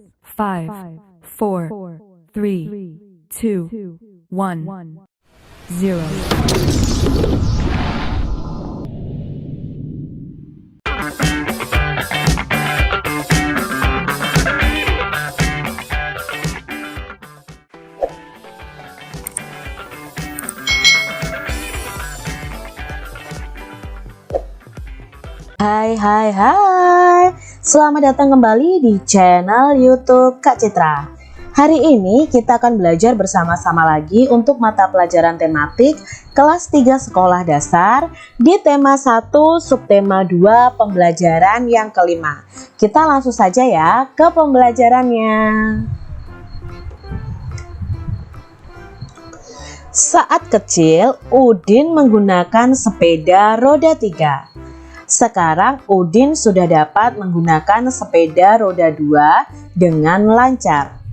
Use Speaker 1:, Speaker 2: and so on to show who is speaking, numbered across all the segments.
Speaker 1: 5, 4, 3, 2, 1, 0.
Speaker 2: Hai, selamat datang kembali di channel YouTube Kak Citra. Hari ini kita akan belajar bersama-sama lagi untuk mata pelajaran tematik kelas 3 sekolah dasar di tema 1 subtema 2 pembelajaran yang kelima. Kita langsung saja ya ke pembelajarannya. Saat kecil, Udin menggunakan sepeda roda 3. Sekarang Udin sudah dapat menggunakan sepeda roda 2 dengan lancar.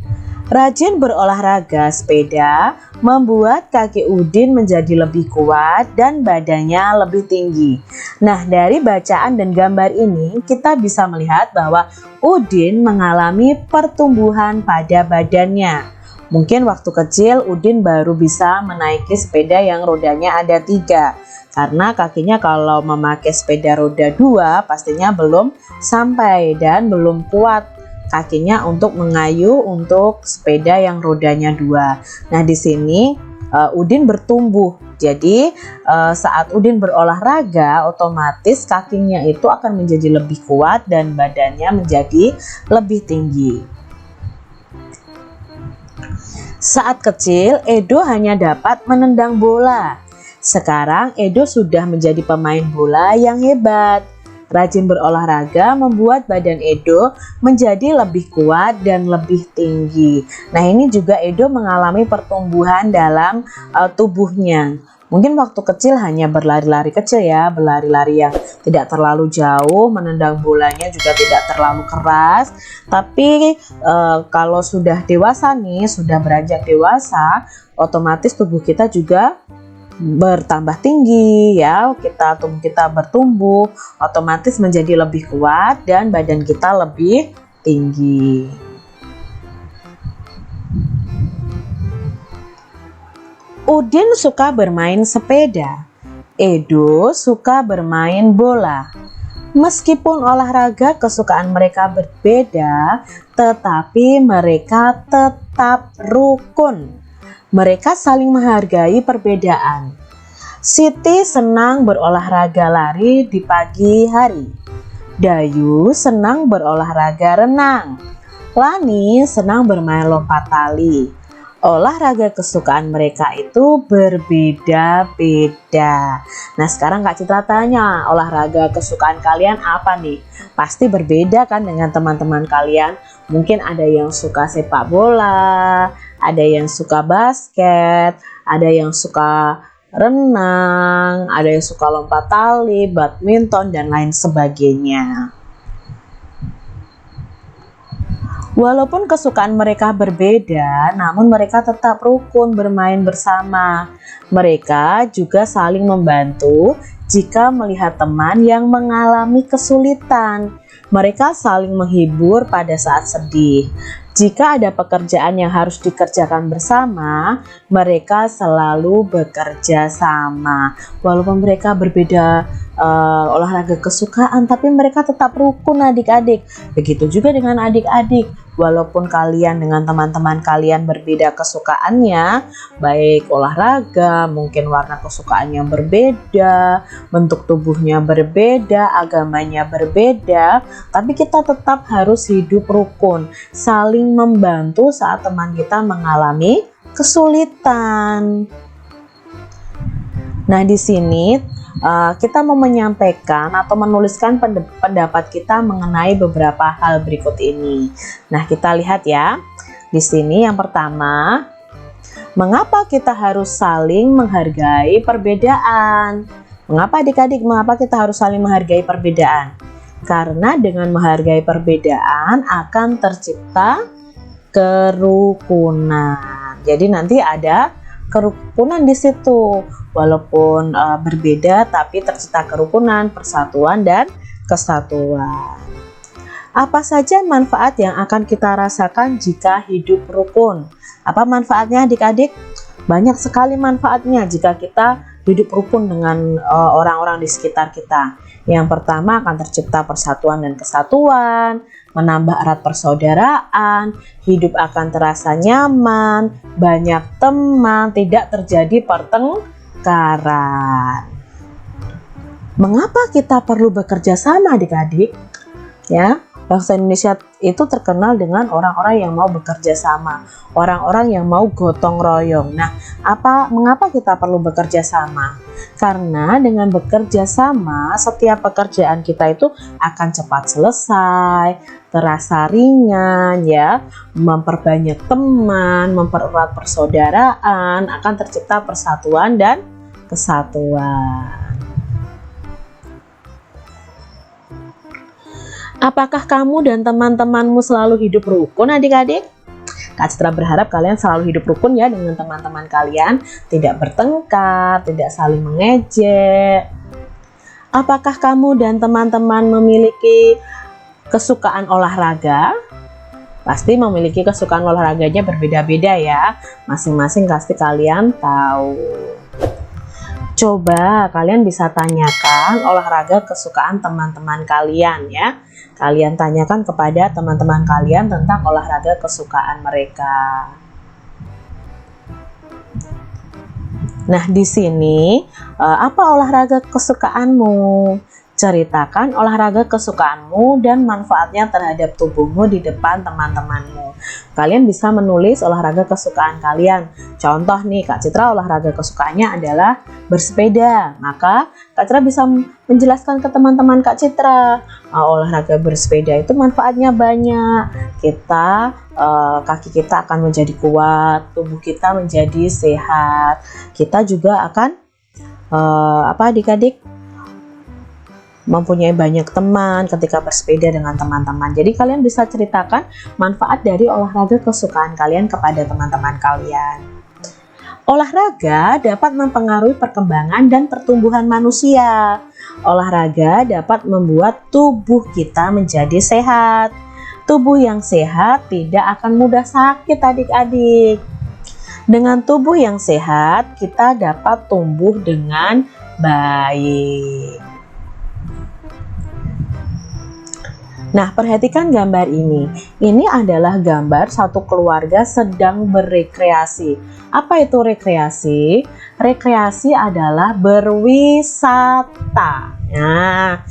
Speaker 2: Rajin berolahraga sepeda membuat kaki Udin menjadi lebih kuat dan badannya lebih tinggi. Nah, dari bacaan dan gambar ini kita bisa melihat bahwa Udin mengalami pertumbuhan pada badannya. Mungkin waktu kecil Udin baru bisa menaiki sepeda yang rodanya ada 3. Karena kakinya kalau memakai sepeda roda 2 pastinya belum sampai dan belum kuat kakinya untuk mengayuh untuk sepeda yang rodanya 2. Nah, di sini Udin bertumbuh. Jadi saat Udin berolahraga otomatis kakinya itu akan menjadi lebih kuat dan badannya menjadi lebih tinggi. Saat kecil Edo hanya dapat menendang bola. Sekarang Edo sudah menjadi pemain bola yang hebat. Rajin berolahraga membuat badan Edo menjadi lebih kuat dan lebih tinggi. Nah, ini juga Edo mengalami pertumbuhan dalam tubuhnya. Mungkin waktu kecil hanya berlari-lari kecil ya, berlari-lari yang tidak terlalu jauh, menendang bolanya juga tidak terlalu keras. Tapi kalau sudah dewasa nih, sudah beranjak dewasa, otomatis tubuh kita juga bertambah tinggi ya, tubuh kita bertumbuh, otomatis menjadi lebih kuat dan badan kita lebih tinggi. Udin suka bermain sepeda. Edo suka bermain bola. Meskipun olahraga kesukaan mereka berbeda, tetapi mereka tetap rukun. Mereka saling menghargai perbedaan. Siti senang berolahraga lari di pagi hari. Dayu senang berolahraga renang. Lani senang bermain lompat tali. Olahraga kesukaan mereka itu berbeda-beda. Nah, sekarang Kak Citra tanya, olahraga kesukaan kalian apa nih? Pasti berbeda kan dengan teman-teman kalian. Mungkin ada yang suka sepak bola, ada yang suka basket, ada yang suka renang, ada yang suka lompat tali, badminton, dan lain sebagainya. Walaupun kesukaan mereka berbeda, namun mereka tetap rukun bermain bersama. Mereka juga saling membantu jika melihat teman yang mengalami kesulitan. Mereka saling menghibur pada saat sedih. Jika ada pekerjaan yang harus dikerjakan bersama, mereka selalu bekerja sama. Walaupun mereka berbeda olahraga kesukaan, tapi mereka tetap rukun adik-adik. Begitu juga dengan adik-adik. Walaupun kalian dengan teman-teman kalian berbeda kesukaannya, baik olahraga, mungkin warna kesukaan yang berbeda, bentuk tubuhnya berbeda, agamanya berbeda, tapi kita tetap harus hidup rukun, saling membantu saat teman kita mengalami kesulitan. Nah, di sini kita mau menyampaikan atau menuliskan pendapat kita mengenai beberapa hal berikut ini. Nah, kita lihat ya. Di sini yang pertama, mengapa kita harus saling menghargai perbedaan? Mengapa adik-adik, mengapa kita harus saling menghargai perbedaan? Karena dengan menghargai perbedaan akan tercipta kerukunan. Jadi nanti ada kerukunan di situ. Walaupun berbeda tapi tercipta kerukunan, persatuan dan kesatuan. Apa saja manfaat yang akan kita rasakan jika hidup rukun? Apa manfaatnya adik-adik? Banyak sekali manfaatnya jika kita hidup rukun dengan orang-orang di sekitar kita. Yang pertama, akan tercipta persatuan dan kesatuan, menambah erat persaudaraan, hidup akan terasa nyaman, banyak teman, tidak terjadi pertengkaran. Mengapa kita perlu bekerja sama adik-adik? Ya, bangsa Indonesia itu terkenal dengan orang-orang yang mau bekerja sama, orang-orang yang mau gotong royong. Nah, mengapa kita perlu bekerja sama? Karena dengan bekerja sama, setiap pekerjaan kita itu akan cepat selesai, terasa ringan, ya, memperbanyak teman, mempererat persaudaraan, akan tercipta persatuan dan kesatuan. Apakah kamu dan teman-temanmu selalu hidup rukun adik-adik? Kak Citra berharap kalian selalu hidup rukun ya dengan teman-teman kalian, tidak bertengkar, tidak saling mengejek. Apakah kamu dan teman-teman memiliki kesukaan olahraga? Pasti memiliki kesukaan olahraganya berbeda-beda ya, masing-masing pasti kalian tahu. Coba kalian bisa tanyakan olahraga kesukaan teman-teman kalian ya. Kalian tanyakan kepada teman-teman kalian tentang olahraga kesukaan mereka. Nah, di sini apa olahraga kesukaanmu? Ceritakan olahraga kesukaanmu dan manfaatnya terhadap tubuhmu di depan teman-temanmu. Kalian bisa menulis olahraga kesukaan kalian. Contoh nih, Kak Citra olahraga kesukaannya adalah bersepeda. Maka Kak Citra bisa menjelaskan ke teman-teman Kak Citra, olahraga bersepeda itu manfaatnya banyak. Kaki kita akan menjadi kuat, tubuh kita menjadi sehat. Kita juga akan adik-adik mempunyai banyak teman ketika bersepeda dengan teman-teman. Jadi kalian bisa ceritakan manfaat dari olahraga kesukaan kalian kepada teman-teman kalian. Olahraga dapat mempengaruhi perkembangan dan pertumbuhan manusia. Olahraga dapat membuat tubuh kita menjadi sehat. Tubuh yang sehat tidak akan mudah sakit adik-adik. Dengan tubuh yang sehat, kita dapat tumbuh dengan baik. Nah, perhatikan gambar ini. Ini adalah gambar satu keluarga sedang berekreasi. Apa itu rekreasi? Rekreasi adalah berwisata. Nah,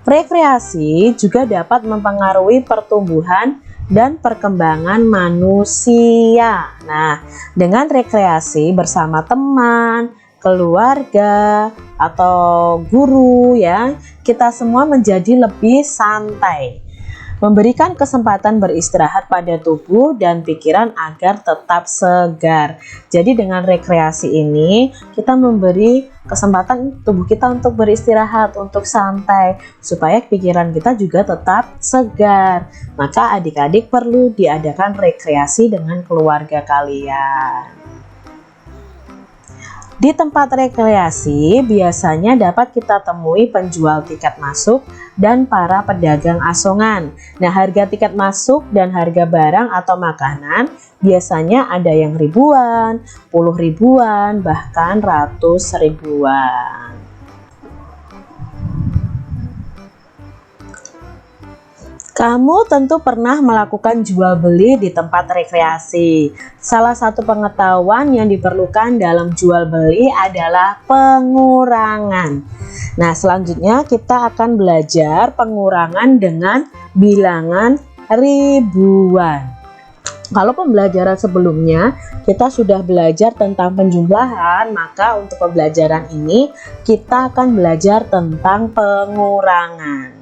Speaker 2: rekreasi juga dapat mempengaruhi pertumbuhan dan perkembangan manusia. Nah, dengan rekreasi bersama teman, keluarga, atau guru ya, kita semua menjadi lebih santai. Memberikan kesempatan beristirahat pada tubuh dan pikiran agar tetap segar. Jadi dengan rekreasi ini kita memberi kesempatan tubuh kita untuk beristirahat, untuk santai, supaya pikiran kita juga tetap segar. Maka adik-adik perlu diadakan rekreasi dengan keluarga kalian. Di tempat rekreasi biasanya dapat kita temui penjual tiket masuk dan para pedagang asongan. Nah, harga tiket masuk dan harga barang atau makanan biasanya ada yang ribuan, puluh ribuan, bahkan ratus ribuan. Kamu tentu pernah melakukan jual beli di tempat rekreasi. Salah satu pengetahuan yang diperlukan dalam jual beli adalah pengurangan. Nah, selanjutnya kita akan belajar pengurangan dengan bilangan ribuan. Kalau pembelajaran sebelumnya kita sudah belajar tentang penjumlahan, maka untuk pembelajaran ini kita akan belajar tentang pengurangan.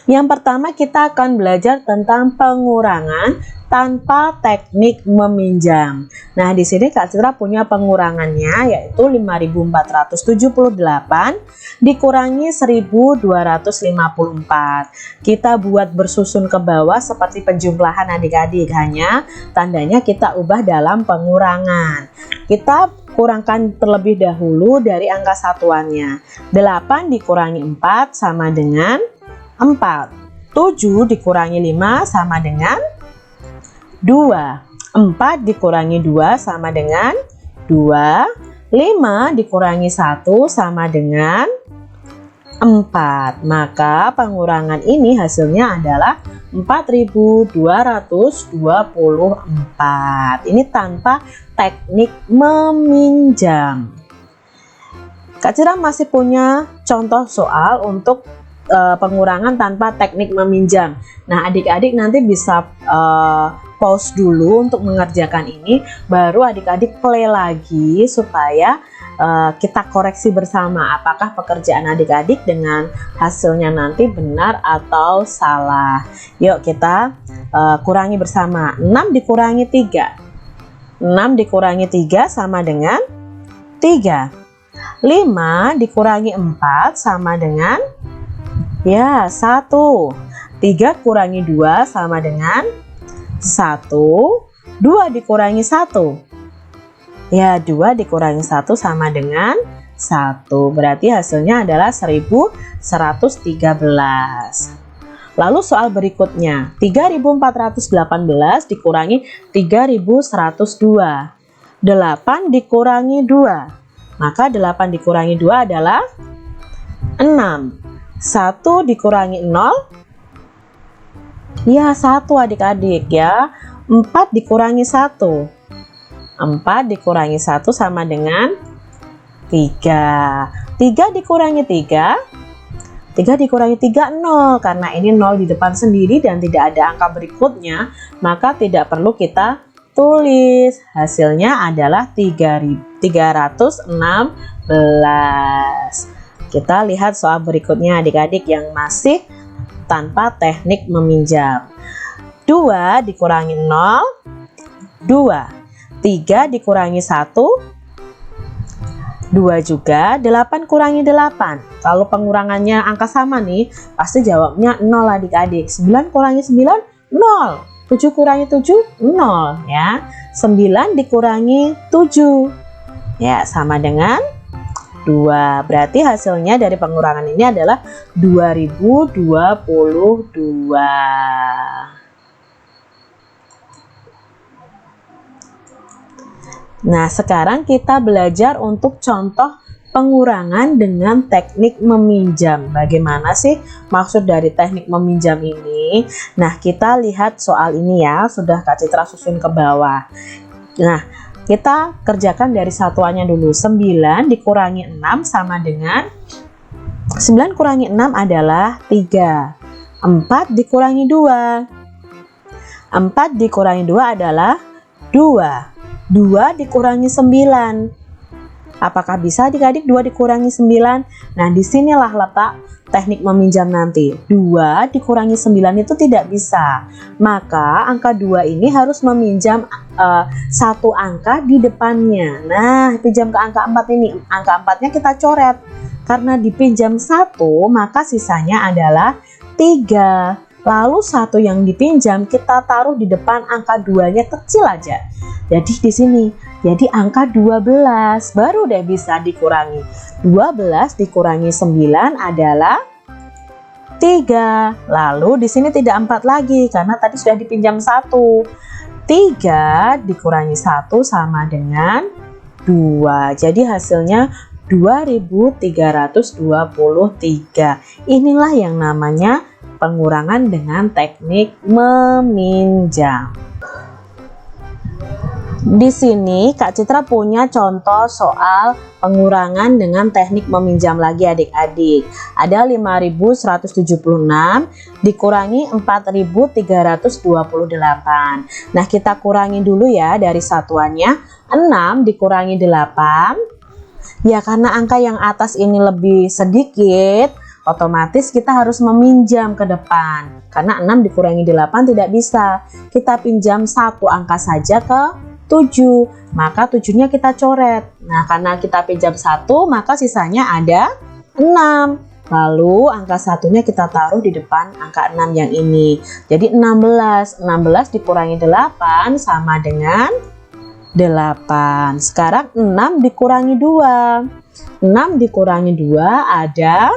Speaker 2: Yang pertama kita akan belajar tentang pengurangan tanpa teknik meminjam. Nah, di sini Kak Citra punya pengurangannya yaitu 5.478 dikurangi 1.254. Kita buat bersusun ke bawah seperti penjumlahan adik-adik, hanya tandanya kita ubah dalam pengurangan. Kita kurangkan terlebih dahulu dari angka satuannya. 8 dikurangi 4 sama dengan 4. 7 dikurangi 5 sama dengan 2. 4 dikurangi 2 sama dengan 2. 5 dikurangi 1 sama dengan 4. Maka pengurangan ini hasilnya adalah 4.224. Ini tanpa teknik meminjam. Kak Citra masih punya contoh soal untuk pengurangan tanpa teknik meminjam. Nah, adik-adik nanti bisa pause dulu untuk mengerjakan ini, baru adik-adik play lagi supaya kita koreksi bersama apakah pekerjaan adik-adik dengan hasilnya nanti benar atau salah. Yuk kita kurangi bersama. 6 dikurangi 3. 6 dikurangi 3 sama dengan 3. 5 dikurangi 4 sama dengan 1. 3 kurangi 2 sama dengan 1. 2 dikurangi 1. 2 dikurangi 1 sama dengan 1. Berarti hasilnya adalah 1113. Lalu soal berikutnya, 3418 dikurangi 3102. 8 dikurangi 2. Maka 8 dikurangi 2 adalah 6. 1 dikurangi 0. 1 adik-adik ya. 4 dikurangi 1. 4 dikurangi 1 sama dengan 3. 3 dikurangi 3. 3 dikurangi 3 0. Karena ini 0 di depan sendiri dan tidak ada angka berikutnya, maka tidak perlu kita tulis. Hasilnya adalah 316. Kita lihat soal berikutnya adik-adik yang masih tanpa teknik meminjam. 2 dikurangi 0. 2. 3 dikurangi 1. 2 juga. 8 kurangi 8. Kalau pengurangannya angka sama nih, pasti jawabnya 0 adik-adik. 9 kurangi 9, 0. 7 kurangi 7, 0 ya. 9 dikurangi 7. Sama dengan 2. Berarti hasilnya dari pengurangan ini adalah 2022. Nah, sekarang kita belajar untuk contoh pengurangan dengan teknik meminjam. Bagaimana sih maksud dari teknik meminjam ini? Nah, kita lihat soal ini ya, sudah Kak Citra susun ke bawah. Nah, kita kerjakan dari satuannya dulu. 9 dikurangi 6 sama dengan 9 kurangi 6 adalah 3. 4 dikurangi 2. 4 dikurangi 2 adalah 2. 2 dikurangi 9. Apakah bisa adik-adik 2 dikurangi 9? Nah, disinilah letak teknik meminjam nanti. 2 dikurangi 9 itu tidak bisa. Maka angka 2 ini harus meminjam satu angka di depannya. Nah, pinjam ke angka 4 ini. Angka 4-nya kita coret. Karena dipinjam 1, maka sisanya adalah 3. Lalu 1 yang dipinjam kita taruh di depan angka 2-nya kecil aja. Jadi di sini, jadi angka 12 baru deh bisa dikurangi. 12 dikurangi 9 adalah 3. Lalu di sini tidak 4 lagi karena tadi sudah dipinjam 1. 3 dikurangi 1 sama dengan 2. Jadi hasilnya 2323. Inilah yang namanya pengurangan dengan teknik meminjam. Di sini Kak Citra punya contoh soal pengurangan dengan teknik meminjam lagi adik-adik. Ada 5.176 dikurangi 4.328. Nah, kita kurangi dulu ya dari satuannya. 6 dikurangi 8. Ya, karena angka yang atas ini lebih sedikit, otomatis kita harus meminjam ke depan. Karena 6 dikurangi 8 tidak bisa. Kita pinjam satu angka saja ke 7, maka 7-nya kita coret. Nah, karena kita pinjam 1, maka sisanya ada 6. Lalu angka 1-nya kita taruh di depan angka 6 yang ini. Jadi 16 dikurangi 8 sama dengan 8. Sekarang 6 dikurangi 2. 6 dikurangi 2 ada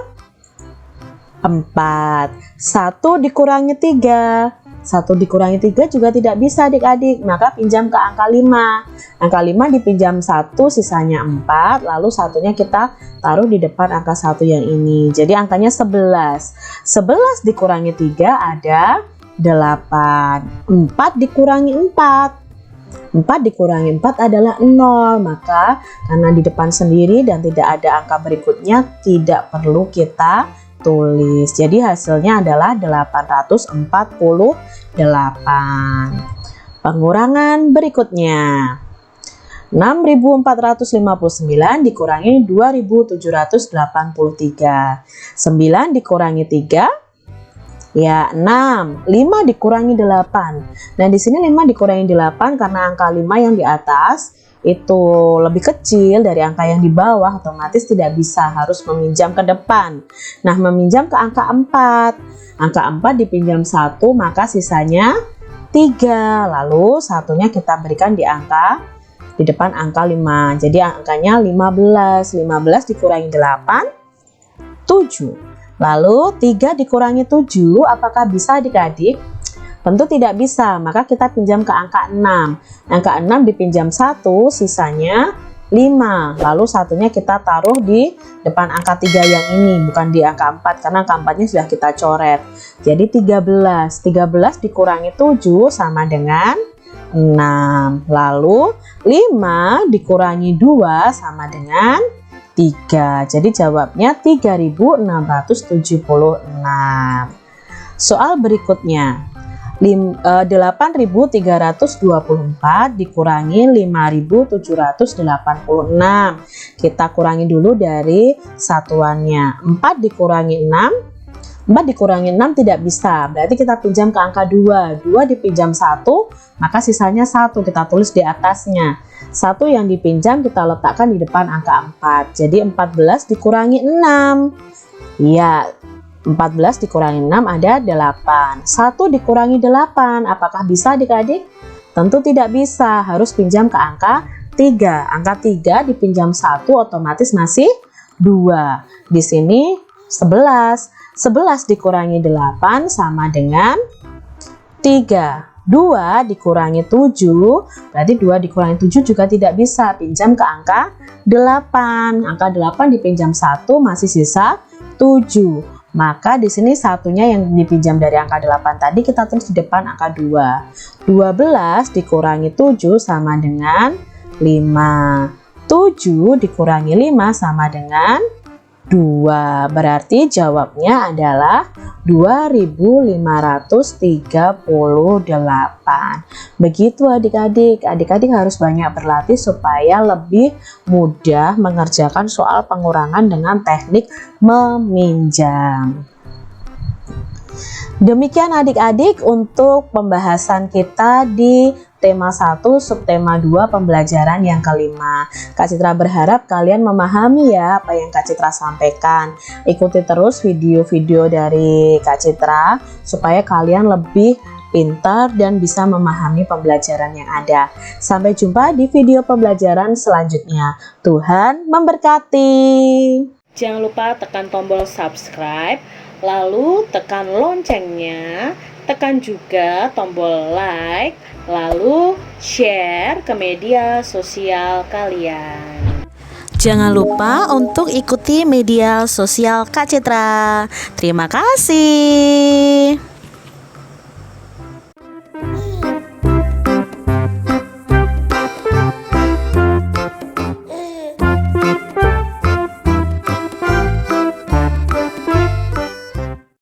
Speaker 2: 4. 4. 1 dikurangi 3. 1 dikurangi 3 juga tidak bisa adik-adik, maka pinjam ke angka 5. Angka 5 dipinjam 1, sisanya 4, lalu satunya kita taruh di depan angka 1 yang ini. Jadi angkanya 11. 11 dikurangi 3 ada 8. 4 dikurangi 4. 4 dikurangi 4 adalah 0, maka karena di depan sendiri dan tidak ada angka berikutnya, tidak perlu kita tulis. Jadi hasilnya adalah 848. Pengurangan berikutnya. 6.459 dikurangi 2.783. 9 dikurangi 3 ya 6. 5 dikurangi 8. Nah, di sini 5 dikurangi 8 karena angka 5 yang di atas itu lebih kecil dari angka yang di bawah, otomatis tidak bisa, harus meminjam ke depan. Nah, meminjam ke angka 4. Angka 4 dipinjam 1, maka sisanya 3. Lalu satunya kita berikan di depan angka 5. Jadi angkanya 15. 15 dikurangi 8, 7. Lalu 3 dikurangi 7, apakah bisa adik-adik? Tentu tidak bisa, maka kita pinjam ke angka 6. Angka 6 dipinjam 1, sisanya 5. Lalu satunya kita taruh di depan angka 3 yang ini, bukan di angka 4, karena angka 4-nya sudah kita coret. Jadi 13. 13 dikurangi 7 sama dengan 6. Lalu 5 dikurangi 2 sama dengan 3. Jadi jawabnya 3.676. Soal berikutnya. 8.324 dikurangi 5.786. Kita kurangi dulu dari satuannya. 4 dikurangi 6. 4 dikurangi 6 tidak bisa. Berarti kita pinjam ke angka 2. 2 dipinjam 1, maka sisanya 1. Kita tulis di atasnya. 1 yang dipinjam kita letakkan di depan angka 4. Jadi 14 dikurangi 6. Ya, 14 dikurangi 6 ada 8. 1 dikurangi 8. Apakah bisa adik-adik? Tentu tidak bisa. Harus pinjam ke angka 3. Angka 3 dipinjam 1 otomatis masih 2. Di sini 11. 11 dikurangi 8 sama dengan 3. 2 dikurangi 7, berarti 2 dikurangi 7 juga tidak bisa. Pinjam ke angka 8. Angka 8 dipinjam 1, masih sisa 7. Maka di sini satunya yang dipinjam dari angka 8 tadi kita tulis di depan angka 2. 12 dikurangi 7 sama dengan 5. 7 dikurangi 5 sama dengan 2. Berarti jawabnya adalah 2.538. Begitu adik-adik. Adik-adik harus banyak berlatih supaya lebih mudah mengerjakan soal pengurangan dengan teknik meminjam. Demikian adik-adik untuk pembahasan kita di tema 1 subtema 2 pembelajaran yang kelima. Kak Citra berharap kalian memahami ya apa yang Kak Citra sampaikan. Ikuti terus video-video dari Kak Citra supaya kalian lebih pintar dan bisa memahami pembelajaran yang ada. Sampai jumpa di video pembelajaran selanjutnya. Tuhan memberkati. Jangan lupa tekan tombol subscribe, lalu tekan loncengnya, tekan juga tombol like, lalu share ke media sosial kalian. Jangan lupa untuk ikuti media sosial Kak Citra. Terima kasih.